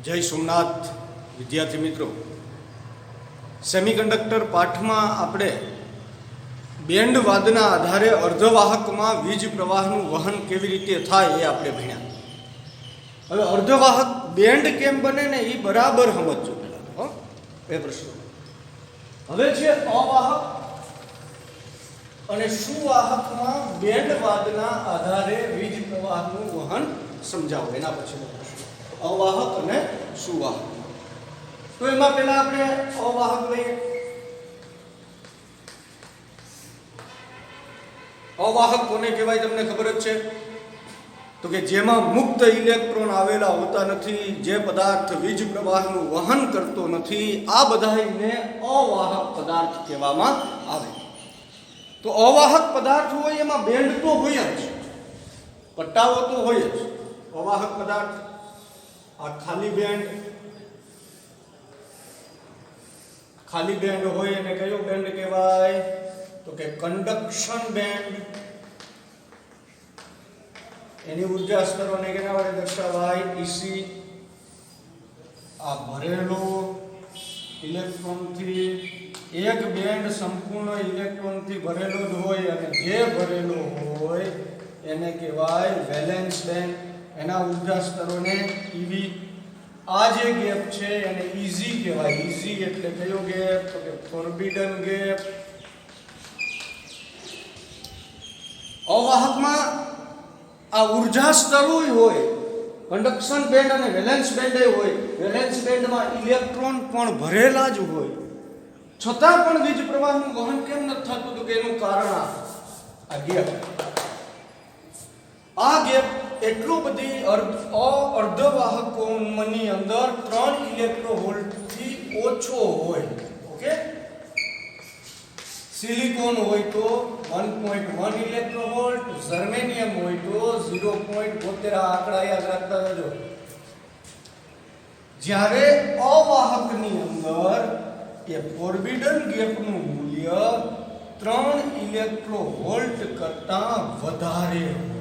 જય સોમનાથ વિદ્યાર્થી મિત્રો, સેમિકન્ડક્ટર પાઠમાં આપણે બેન્ડ વાદના આધારે અર્ધવાહકમાં વીજ પ્રવાહનું વહન કેવી રીતે થાય એ આપણે ભણ્યા. હવે અર્ધવાહક બેન્ડ કેમ બને ને એ બરાબર સમજજો પહેલા એ પ્રશ્ન. હવે છે અવાહક અને સુવાહકમાં બેન્ડ વાદના આધારે વીજ પ્રવાહનું વહન સમજાવો. એના પછીનો પ્રશ્ન અવાહક અને સુવાહક. તો એમાં પહેલા આપણે અવાહક લઈએ. અવાહક કોને કહેવાય તમને ખબર જ છે? તો કે જેમાં મુક્ત ઇલેક્ટ્રોન આવેલા હોતા નથી, જે પદાર્થ વીજ પ્રવાહનું વહન કરતો નથી, આ બધાને અવાહક પદાર્થ કહેવામાં આવે. તો અવાહક પદાર્થ હોય એમાં બેન્ડ તો હોય જ, પટ્ટાઓ તો હોય જ. અવાહક પદાર્થ આ ખાલી બેન્ડ હોય અને કયો બેન્ડ કહેવાય? તો કે કંડક્શન બેન્ડ. એની ઉર્જા સ્તરોને કેના વડે દર્શાવાય? EC. આ ભરેલો ઇલેક્ટ્રોનથી એક બેન્ડ સંપૂર્ણ ઇલેક્ટ્રોનથી ભરેલો જ હોય અને જે ભરેલો હોય એને કહેવાય વેલેન્સ બેન્ડ. એના ઉર્જા સ્તરોને EV. આ જે ગેપ છે એને EZ કહેવાય. EZ એટલે કયો ગેપ? તો કે ફોરબિડન ગેપ. અવાહકમાં આ ઉર્જા સ્તરો હોય, કંડક્શન બેન્ડ અને વેલેન્સ બેન્ડ હોય. વેલેન્સ બેન્ડમાં ઇલેક્ટ્રોન પણ ભરેલા જ હોય, છતાં પણ વીજ પ્રવાહનું વહન કેમ નથી થતું? તો કે એનું કારણ આ ગેપ. આ ગેપ એટલો બધી અર્ધવાહકોની અંદર 3 ઇલેક્ટ્રોવોલ્ટથી ઓછો હોય. ઓકે, સિલિકોન હોય તો 1.1 ઇલેક્ટ્રોવોલ્ટ, જર્મેનિયમ હોય તો 0.72. આંકડા યાદ રાખતા રહેજો. જ્યારે અવાહકની અંદર એ ફોરબિડન ગેપનું મૂલ્ય 3 ઇલેક્ટ્રોવોલ્ટ કરતાં વધારે હોય.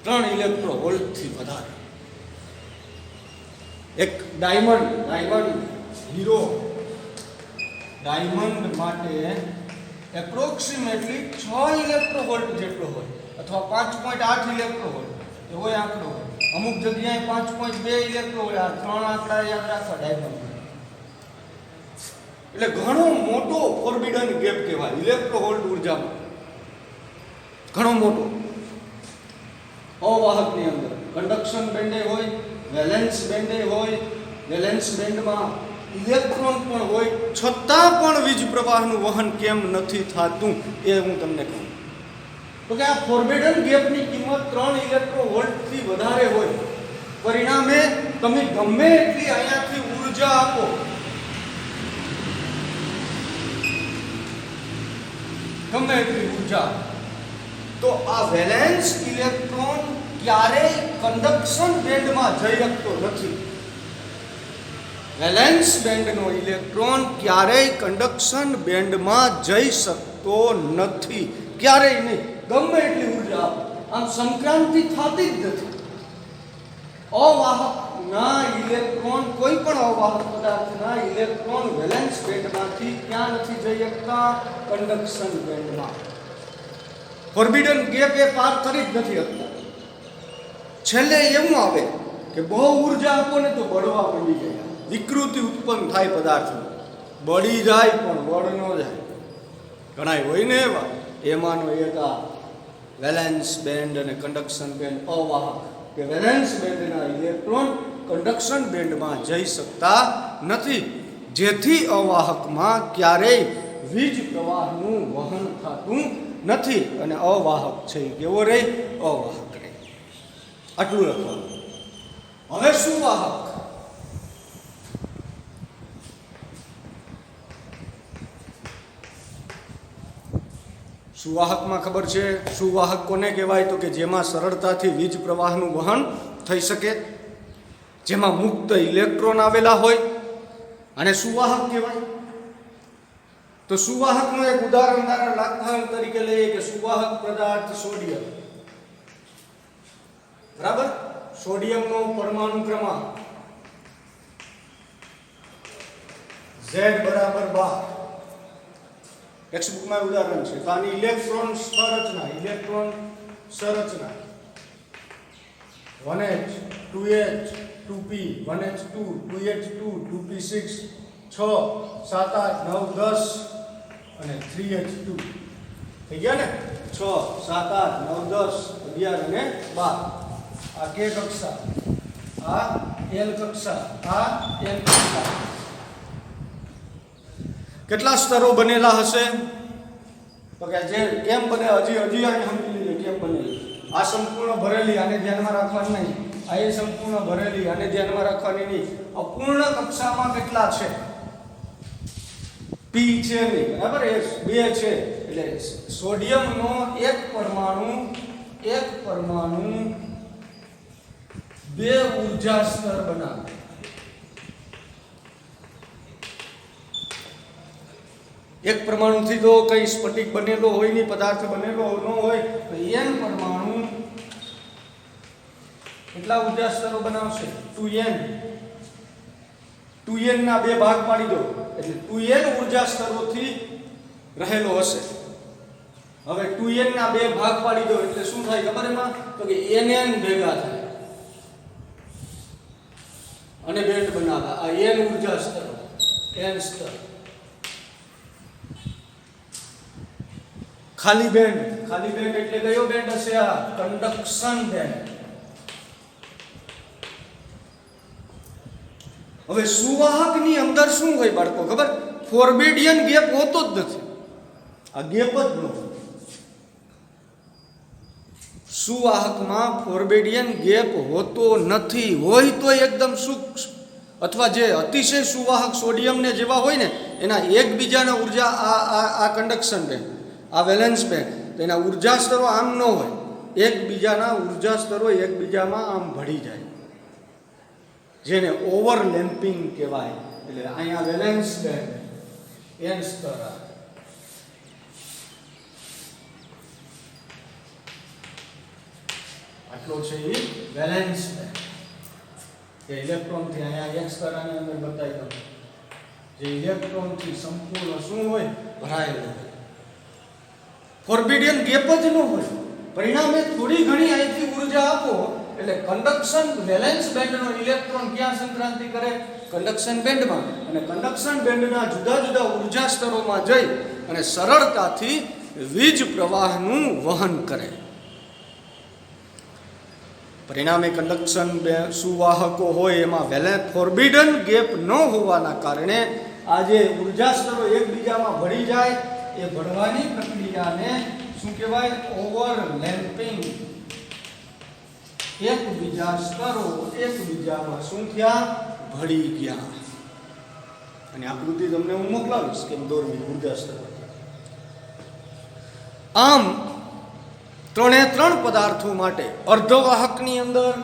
3 ઇલેક્ટ્રોવોલ્ટથી વધારે. એક ડાયમંડ હીરો ડાયમંડ માટે એપ્રોક્સિમેટલી 6 ઇલેક્ટ્રોવોલ્ટ જેટલો હોય, અથવા 5.8 ઇલેક્ટ્રોવોલ્ટ એવો આંકડો હોય. અમુક જગ્યાએ 5.2 ઇલેક્ટ્રોવોલ્ટ. આ 3 આંકડા યાદ રાખવા ડાયમંડ. એટલે ઘણો મોટો ફોરબિડન ગેપ કહેવાય ઇલેક્ટ્રોવોલ્ટ ઉર્જામાં, ઘણો મોટો. અવાહકની અંદર કંડક્શન બેન્ડ હોય, વેલેન્સ બેન્ડ હોય. વેલેન્સ બેન્ડમાં ઇલેક્ટ્રોન પણ હોય, છતાં પણ વીજ પ્રવાહનું વહન કેમ નથી થતું એ હું તમને કહું. તો કે આ ફોરબિડન ગેપની કિંમત 3 ઇલેક્ટ્રોવોલ્ટથી વધારે હોય. પરિણામે તમે ગમે એટલી અહીંયાથી ઉર્જા આપો, ગમે એટલી ઉર્જા, તો આ વેલેન્સ ઇલેક્ટ્રોન ક્યારેય કંડક્શન બેન્ડમાં જઈ શકતો નથી. વેલેન્સ બેન્ડનો ઇલેક્ટ્રોન ક્યારેય કંડક્શન બેન્ડમાં જઈ શકતો નથી, ક્યારેય નહીં, ગમે એટલી ઉર્જા આપો. આમ સંક્રાંતિ થતી જ નથી. અવાહકના ઇલેક્ટ્રોન, કોઈ પણ અવાહક પદાર્થના ઇલેક્ટ્રોન વેલેન્સ બેન્ડમાંથી ક્યાં નથી જઈ શકતા? કંડક્શન બેન્ડમાં. ફોરબિડન ગેપ એ પાર કરી જ નથી શકતા. છેલ્લે એવું આવે કે બહુ ઉર્જા આપો ને તો બળવા પડી જાય, વિકૃતિ ઉત્પન્ન થાય પદાર્થની, બળી જાય પણ બળ ન જાય. ઘણા હોય ને એવા. એમાંનો એક આ વેલેન્સ બેન્ડ અને કંડક્શન બેન્ડ અવાહક, કે વેલેન્સ બેન્ડના ઇલેક્ટ્રોન કંડક્શન બેન્ડમાં જઈ શકતા નથી, જેથી અવાહકમાં ક્યારેય વીજ પ્રવાહનું વહન થતું નથી. અને અવાહક છે એ કેવો રહે? અવાહક રહે. આટલું લખવાનું. હવે સુવાહક. સુવાહકમાં ખબર છે સુવાહક કોને કહેવાય? તો કે જેમાં સરળતાથી વીજ પ્રવાહનું વહન થઈ શકે, જેમાં મુક્ત ઇલેક્ટ્રોન આવેલા હોય, અને સુવાહક કહેવાય. તો સુવાહકનું એક ઉદાહરણ તરીકે લઈએ કે સુવાહક પદાર્થ સોડિયમ. બરાબર. સોડિયમનો પરમાણુ ક્રમાંક Z બરાબર 12. ટેક્સ્ટબુકમાં ઉદાહરણ છે. તો આની ઇલેક્ટ્રોન સંરચના 1h 2h 2p 1h2 2h2 2p6 6 7 8 9 10 અને 3h2 થઈ ગયા ને. 6 7 8 9 10 11 અને 12. આ K કક્ષા, આ L કક્ષા, આ N કક્ષા. કેટલા સ્તરો બનેલા હશે? તો કે જે કેમ બને હજી આને સમજી લઈએ કેમ બનેલી. આ સંપૂર્ણ ભરેલી, આને ધ્યાનમાં રાખવાની નહીં. આ એ સંપૂર્ણ ભરેલી, આને ધ્યાનમાં રાખવાની નહીં. અપૂર્ણ કક્ષામાં કેટલા છે? P છે નહીં, બરાબર. એ 2 છે. એટલે સોડિયમનો એક પરમાણુ 2 ઊર્જા સ્તર બનાવે. એક પરમાણુથી તો કઈ સ્ફટિક બનેલો હોય નહીં, પદાર્થ બનેલો ન હોય, તો n પરમાણુ કેટલા ઊર્જા સ્તરો બનાવશે? 2n. 2n ના 2 ભાગ પાડી દો એટલે 2n ઊર્જા સ્તરોથી રહેલો હશે. હવે 2n ના 2 ભાગ પાડી દો એટલે શું થાય ખબર એમાં? તો કે nn ભેગા થાય અને બેન્ડ બનાવે. આ n ઊર્જા સ્તરો, n સ્તર. ખાલી બેન્ડ એટલે કયો બેન્ડ હશે? આ કંડક્શન બેન્ડ. હવે સુવાહકની અંદર શું હોય બાળકો ખબર? ફોરબિડિયન ગેપ હોતો જ નથી. આ ગેપ જ ન હોય. સુવાહકમાં ફોરબિડિયન ગેપ હોતો નથી. હોય તો એકદમ સૂક્ષ્મ અથવા જે અતિશય સુવાહક સોડિયમને જેવા હોય ને એના એકબીજાના ઉર્જા આ કંડક્શન બેન્ડ, આ વેલેન્સ બેન્ડ, તેના ઉર્જા સ્તરો આમ ન હોય. એકબીજાના ઉર્જા સ્તરો એકબીજામાં આમ ભળી જાય, જેને ઓવરલેમ્પિંગ કહેવાય. એટલે અહીંયા વેલેન્સ બેન્ડ n સ્તર, આટલો છે એ વેલેન્સ બેન્ડ. કે ઇલેક્ટ્રોનથી અહીંયા એક સ્તર આની અંદર બતાવી દો, જે ઇલેક્ટ્રોનથી સંપૂર્ણ શું હોય? ભરાયેલો હોય. ફોરબિડિયન ગેપ જ ન હોય. પરિણામે થોડી ઘણી અહીંથી ઉર્જા આપો એટલે કંડક્શન વેલેન્સ બેન્ડનો ઇલેક્ટ્રોન ક્યાં સંક્રાંતિ કરે? કંડક્શન બેન્ડમાં. અને કંડક્શન બેન્ડના જુદા જુદા ઉર્જા સ્તરોમાં જઈ અને સરળતાથી વીજ પ્રવાહનું વહન કરે. પરિણામે કંડક્શન સુવાહકો હોય એમાં ફોરબિડન ગેપ ન હોવાના કારણે આ જે ઉર્જા સ્તરો એકબીજામાં ભળી જાય એ ભળવાની પ્રક્રિયાને શું કહેવાય? ઓવરલેમ્પિંગ. એકબીજા સ્તરો એકબીજામાં શું થયા? ભળી ગયા. અને આકૃતિ તમને હું મોકલાવીશ કેમ દોરવી ઉર્જા સ્તરો. આમ 3 પદાર્થો માટે અર્ધવાહકની અંદર,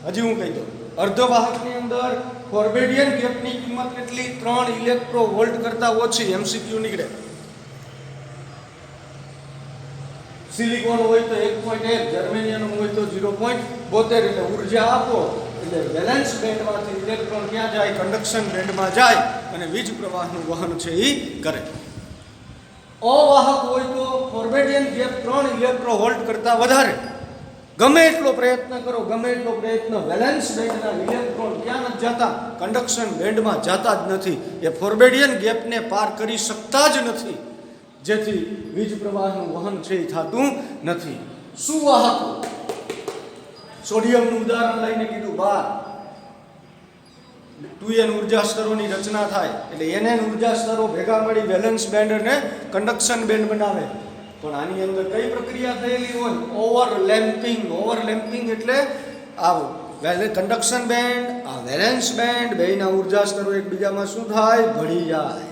હજી હું કહી દઉં, અર્ધવાહકની અંદર ફોરબિડિયન ગેપની કિંમત કેટલી? 3 ઇલેક્ટ્રોવોલ્ટ કરતા ઓછી. એમસીક્યુ નીકળે. સિલિકોન હોય તો 1.1, જર્મેનિયમ હોય તો 0.72. એટલે ઉર્જા આપો એટલે વેલેન્સ બેન્ડમાંથી ઇલેક્ટ્રોન ક્યાં જાય? કંડક્શન બેન્ડમાં જાય અને વીજ પ્રવાહનું વહન છે એ કરે. અવાહક હોય તો ફોરબિડિયન ગેપ 3 ઇલેક્ટ્રોવોલ્ટ કરતા વધારે. ગમે એટલો પ્રયત્ન કરો, ગમે એટલો પ્રયત્ન, વેલેન્સ બેન્ડના ઇલેક્ટ્રોન ક્યાં નથી જતા? કંડક્શન બેન્ડમાં જતા જ નથી. એ ફોરબિડિયન ગેપને પાર કરી શકતા જ નથી, જેથી વીજ પ્રવાહનું વહન છે એ થતું નથી. સુવાહકો, સોડિયમનું ઉદાહરણ લઈને કીધું 12. 2n ઉર્જા સ્તરોની રચના થાય એટલે nn ઉર્જા સ્તરો ભેગા મળી વેલેન્સ બેન્ડ અને કંડક્શન બેન્ડ બનાવે. પણ આની અંદર કઈ પ્રક્રિયા થયેલી હોય? ઓવરલેમ્પિંગ. ઓવરલેમ્પિંગ એટલે આ કંડક્શન બેન્ડ, આ વેલેન્સ બેન્ડ, બેયના ઉર્જા સ્તરો એકબીજામાં શું થાય? ભળી જાય.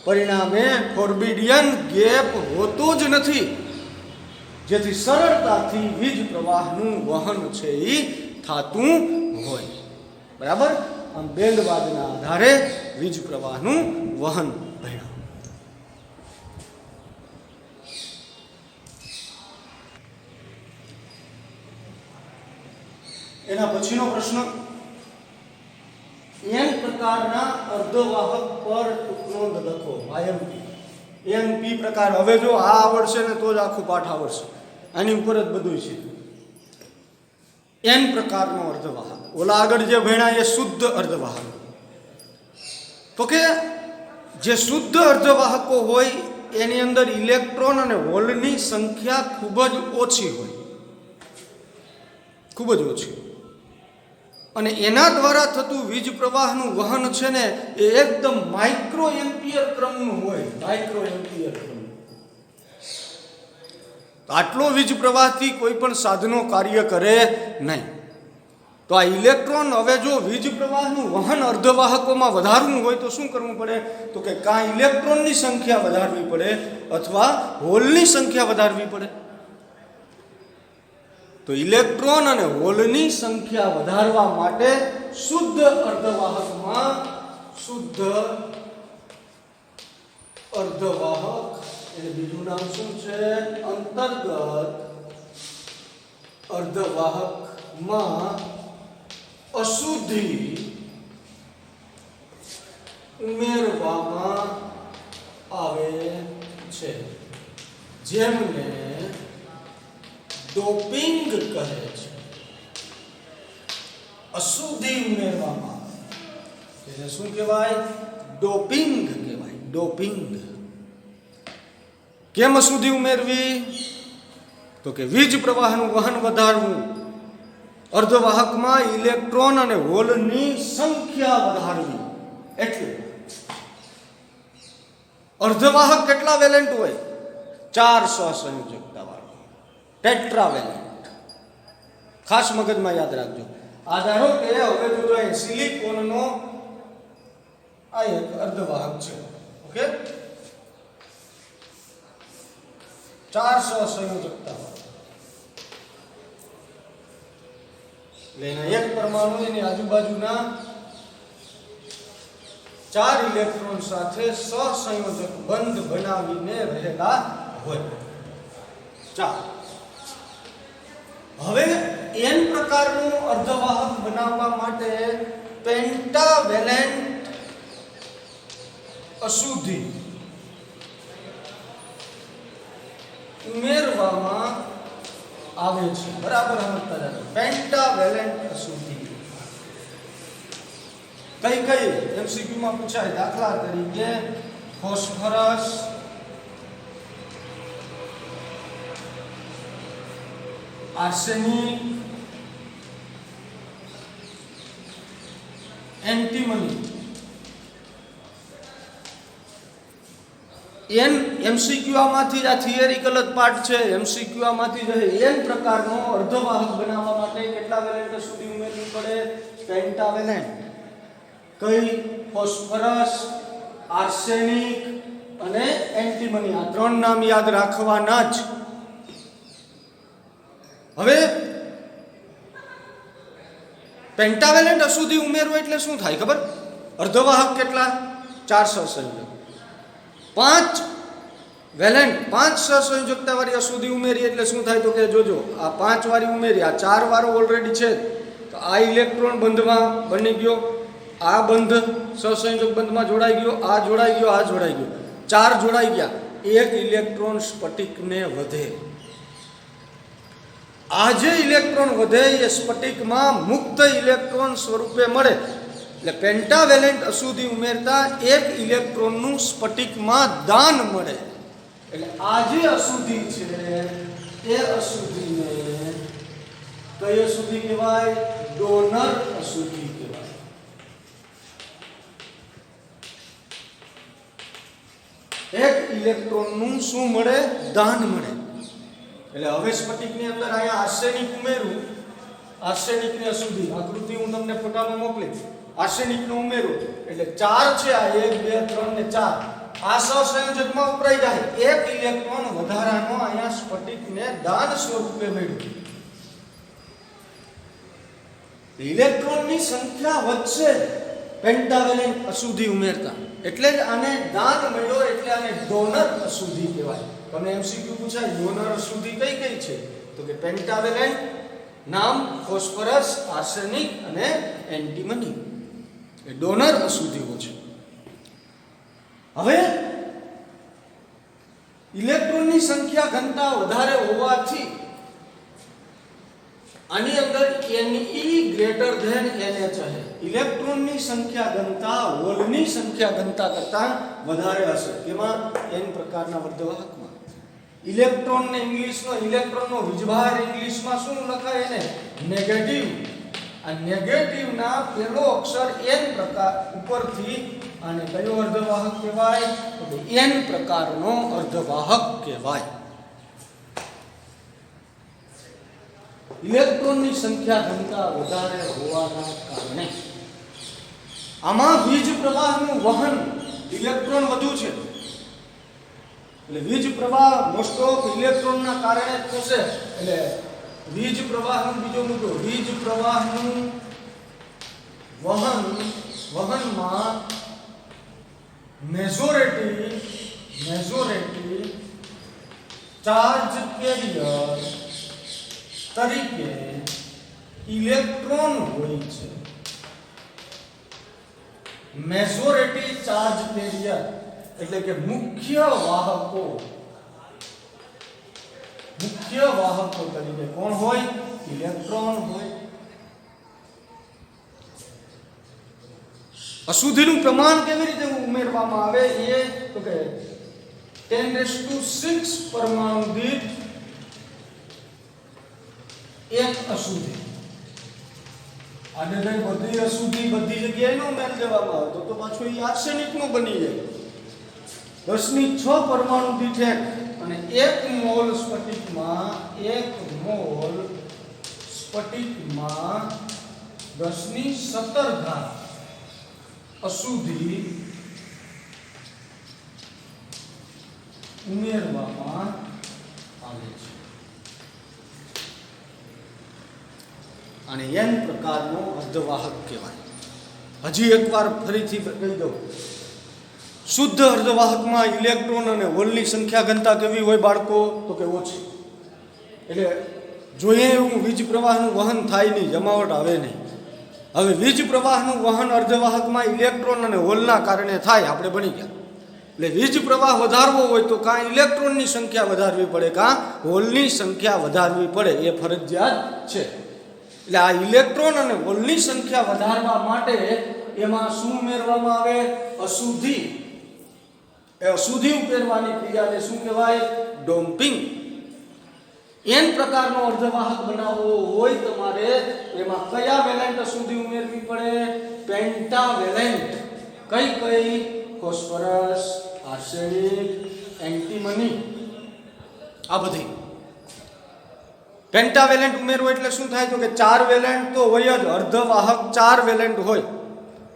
પરિણામે ફોરબિડિયન ગેપ હોતો જ નથી, જેથી સરળતાથી વીજ પ્રવાહનું વહન છે એ થતું હોય. બરાબર. આમ બેન્ડવાદના આધારે વીજ પ્રવાહનું વહન ભણ્યું. એના પછીનો પ્રશ્ન, n પ્રકારના અર્ધવાહક પર ટૂંકનોંધ લખો. IMP NP પ્રકાર. હવે જો આ આવડશે ને તો જ આખું પાઠ આવડશે, આની ઉપર જ બધું છે. n પ્રકારનો અર્ધવાહક. ઓલા આગળ જે ભણ્યા એ શુદ્ધ અર્ધવાહક. તો કે જે શુદ્ધ અર્ધવાહકો હોય એની અંદર ઇલેક્ટ્રોન અને હોલની સંખ્યા ખૂબ જ ઓછી હોય, ખૂબ જ ઓછી. અને એના દ્વારા થતું વીજ પ્રવાહનું વહન છે ને એ એકદમ માઇક્રો એમ્પિયર ક્રમનું હોય, માઇક્રો એમ્પિયર ક્રમ. આટલો વીજ પ્રવાહથી કોઈ પણ સાધનો કાર્ય કરે નહીં. તો આ ઇલેક્ટ્રોન હવે જો વીજ પ્રવાહનું વહન અર્ધવાહકોમાં વધારવું હોય તો શું કરવું પડે? તો કે કાં ઇલેક્ટ્રોનની સંખ્યા વધારવી પડે અથવા હોલની સંખ્યા વધારવી પડે. તો ઇલેક્ટ્રોન અને હોલની સંખ્યા વધારવા માટે શુદ્ધ અર્ધવાહકમાં શુદ્ધ અર્ધવાહક, એનું બીજું નામ શું છે? અંતર્ગત અર્ધવાહકમાં અશુદ્ધિ ઉમેરવામાં આવે છે, જેમને ડોપિંગ કહે છે. અશુદ્ધિ ઉમેરવામાં આવે છે, શું કહેવાય? ડોપિંગ કહેવાય, ડોપિંગ. કેમ અશુદ્ધિ ઉમેરવી? તો કે વીજ પ્રવાહનું વહન વધારવું, અર્ધવાહકમાં ઇલેક્ટ્રોન અને હોલની સંખ્યા વધારવી. એટલે અર્ધવાહક કેટલા વેલેન્ટ હોય? 4 સહસંયોજકતા વાળો, ટેટ્રાવેલેન્ટ. ખાસ મગજમાં યાદ રાખજો. આ ધારો કે હવે જો સિલિકોનનો આ એક અર્ધવાહક છે, ઓકે, 4 સહસંયોજકતા વાળો. એટલે એના એક પરમાણુ એની આજુબાજુના 4 ઇલેક્ટ્રોન સાથે સહસંયોજક બંધ બનાવીને રહેલા હોય. 4. હવે n પ્રકારનું અર્ધવાહક બનાવવા માટે પેન્ટાવેલેન્ટ અશુદ્ધિ ઉમેરવામાં આવે છે. બરાબર સમજતા જાજો. પેન્ટાવેલેન્ટ અશુદ્ધિ કઈ કઈ MCQ માં પૂછાય. દાખલા તરીકે ફોસ્ફરસ, આર્સેનિક, એન્ટીમની. MCQ આમાંથી આ થિયરિકલ જ પાર્ટ છે. MCQ આમાંથી જ n પ્રકારનો અર્ધવાહક બનાવવા માટે કેટલા વેલેન્ટ અશુદ્ધિ ઉમેરવી પડે? પેન્ટાવેલેન્ટ. કઈ? ફોસ્ફરસ, આર્સેનિક અને એન્ટીમની. આ 3 નામ યાદ રાખવાના જ. હવે પેન્ટાવેલેન્ટ અશુદ્ધિ ઉમેરવું એટલે શું થાય ખબર? અર્ધવાહક કેટલા? 4 સહસંયોજક. 5 વેલેન્ટ 5 સહસંયોજકતા વાળી અશુદ્ધિ ઉમેરી એટલે શું થાય? તો કે જોજો, આ 5 વાળી ઉમેરી, આ 4 વાળો ઓલરેડી છે, તો આ ઇલેક્ટ્રોન બંધમાં બની ગયો, આ બંધ સહસંયોજક બંધમાં જોડાઈ ગયો, આ જોડાઈ ગયો, આ જોડાઈ ગયો, 4 જોડાઈ ગયા. એક ઇલેક્ટ્રોન સ્ફટિકને વધે. આ જે ઇલેક્ટ્રોન વધે એ સ્ફટિકમાં મુક્ત ઇલેક્ટ્રોન સ્વરૂપે મળે. એટલે પેન્ટાવેલેન્ટ અશુદ્ધિ ઉમેરતા એક ઇલેક્ટ્રોનનું સ્ફટિકમાં દાન મળે. એટલે આ જે અશુદ્ધિ છે એ અશુદ્ધિને કઈ અશુદ્ધિ કહેવાય? ડોનર અશુદ્ધિ કહેવાય. એક ઇલેક્ટ્રોનનું શું મળે? દાન મળે. એટલે હવે સ્ફટિકની અંદર અહીંયા આર્સેનિક ઉમેરું, આર્સેનિકની અશુદ્ધિ આકૃતિ હું તમને ફોટામાં મોકલીશ. આર્સેનિકનું ઉમેરું એટલે 4 છે, આ 1 2 3 ને 4 આ સહસંયોજકમાં ઉતરાઈ જાય. એક ઇલેક્ટ્રોન વધારાનો અહીંયા સ્ફટિકને દાન સ્વરૂપે મળ્યું. ઇલેક્ટ્રોનની સંખ્યા વધશે પેન્ટાવેલેન્ટ અશુદ્ધિ ઉમેરતા. એટલે જ આને દાન મળ્યો, એટલે આને ડોનર અશુદ્ધિ કહેવાય. તમને MCQ પૂછાય ડોનર અશુદ્ધિ કઈ કઈ છે? તો કે પેન્ટાવેલેન્ટ, નામ ફોસ્ફરસ, આર્સેનિક અને એન્ટીમની એ ડોનર અશુદ્ધિઓ છે. હવે ઇલેક્ટ્રોનની સંખ્યા ઘનતા વધારે હોવાથી આની અંદર Ne ગ્રેટર ધેન NH છે. ઇલેક્ટ્રોનની સંખ્યા ઘનતા હોલની સંખ્યા ઘનતા કરતા વધારે હશે. કેમાં? n પ્રકારના વર્ધવાહકમાં. ઇલેક્ટ્રોનને ઇંગ્લિશનો ઇલેક્ટ્રોનનો વીજભાર ઇંગ્લિશમાં શું લખાય? એને નેગેટિવ. આ નેગેટિવના પહેલો અક્ષર n પ્રકાર ઉપરથી આને કયો અર્ધવાહક કહેવાય? તો n પ્રકારનો અર્ધવાહક કહેવાય. ઇલેક્ટ્રોનની સંખ્યા ઘનતા વધારે હોવાના કારણે આમાં વીજ પ્રવાહનું વહન ઇલેક્ટ્રોન વધુ છે. એટલે વીજ પ્રવાહ મોસ્ટ ઓફ ઇલેક્ટ્રોનના કારણે થશે. એટલે વીજ પ્રવાહનો બીજો મુદ્દો, વીજ પ્રવાહનું વહનમાં મેજોરિટી ચાર્જ કેરિયર તરીકે ઇલેક્ટ્રોન હોય છે. મેજોરિટી ચાર્જ કેરિયર એટલે કે મુખ્ય વાહકો તરીકે કોણ હોય? ઇલેક્ટ્રોન હોય. અશુદ્ધિનું પ્રમાણ કેવી રીતે ઉમેરવામાં આવે? એ તો કે 10⁶ પરમાણુ દીઠ એક અશુદ્ધિ. આને બધી અશુદ્ધિ બધી જગ્યાએ ન ઉમેરી દેવામાં આવે તો પાછું એ આર્સેનિકનું બની જાય. 10⁶ પરમાણુ દીઠ એક અને 1 મોલ સ્ફટિકમાં 10⁻17 અશુદ્ધિ ઉમેરવામાં આવે છે. અને n પ્રકારનો અર્ધવાહક કહેવાય. હજી એકવાર ફરીથી કહી દઉં. શુદ્ધ અર્ધવાહકમાં ઇલેક્ટ્રોન અને હોલની સંખ્યા ઘનતા કેવી હોય બાળકો? તો કે ઓછી. એટલે જોઈએ એવું વીજ પ્રવાહનું વહન થાય નહીં, જમાવટ આવે નહીં. હવે વીજ પ્રવાહનું વહન અર્ધવાહકમાં ઇલેક્ટ્રોન અને હોલના કારણે થાય, આપણે ભણી ગયા. એટલે વીજ પ્રવાહ વધારવો હોય તો કાં ઇલેક્ટ્રોનની સંખ્યા વધારવી પડે, કાં હોલની સંખ્યા વધારવી પડે. એ ફરજિયાત છે. એટલે આ ઇલેક્ટ્રોન અને હોલની સંખ્યા વધારવા માટે એમાં શું ઉમેરવામાં આવે? અશુદ્ધિ. એ અશુદ્ધિ ઉમેરવાની ક્રિયાને શું કહેવાય? ડોપિંગ. n પ્રકારનો અર્ધવાહક બનાવવો હોય તમારે એમાં કયા વેલેન્ટ અશુદ્ધિ ઉમેરવી પડે? પેન્ટાવેલેન્ટ. કઈ? ફોસ્ફરસ, આર્સેનિક, એન્ટીમની, આ બધી. પેન્ટાવેલેન્ટ ઉમેરવો એટલે શું થાય? તો કે 4 વેલેન્ટ તો હોય જ. અર્ધવાહક 4 વેલેન્ટ હોય.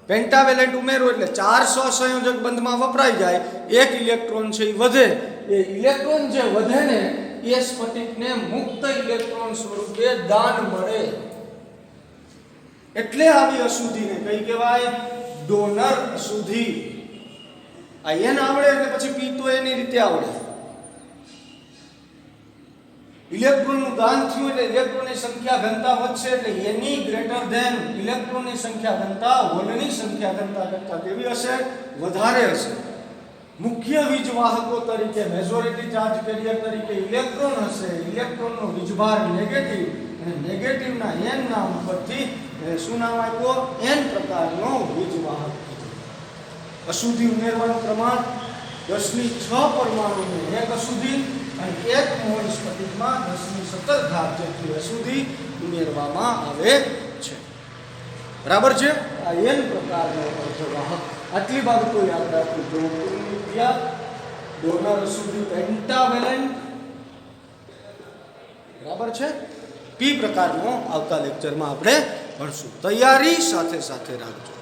પેન્ટાવેલેન્ટ ઉમેરો એટલે 4 સહસંયોજક બંધમાં વપરાઈ જાય. એક ઇલેક્ટ્રોન છે એ વધે. એ ઇલેક્ટ્રોન જે વધે ને એ સ્ફટિકને મુક્ત ઇલેક્ટ્રોન સ્વરૂપે દાન મળે. એટલે આવી અશુદ્ધિને કઈ કહેવાય? ડોનર અશુદ્ધિ. આ n આવડે એટલે પછી p તો એની રીતે આવડે. ઇલેક્ટ્રોનનું દાન થયું એટલે ઇલેક્ટ્રોનની સંખ્યા ઘનતા વધશે. એટલે એની ગ્રેટર ધેન ઇલેક્ટ્રોનની સંખ્યા ઘનતા હોલની સંખ્યા ઘનતા કરતા કેવી હશે? વધારે હશે. મુખ્ય વીજવાહકો તરીકે મેજોરિટી ચાર્જ કેરિયર તરીકે ઇલેક્ટ્રોન હશે. ઇલેક્ટ્રોનનો વીજભાર નેગેટિવ અને નેગેટિવના n નામ પરથી શું નામ આપ્યું? n પ્રકારનો વીજવાહક. અશુદ્ધિ ઉમેરવાનું પ્રમાણ 10⁶ પરમાણુને એક અશુદ્ધિ અને 1 મોલ સ્ફટિકમાં 10⁻17 જેટલી અશુદ્ધિ ઉમેરવામાં આવે છે. બરાબર છે? આ n પ્રકારનો અર્ધવાહક. આટલી બાબતો યાદ રાખવી. Donor અશુદ્ધિ, pentavalent. બરાબર છે? p પ્રકારનો આવતા લેક્ચરમાં આપણે ભણશું. તૈયારી સાથે રાખજો.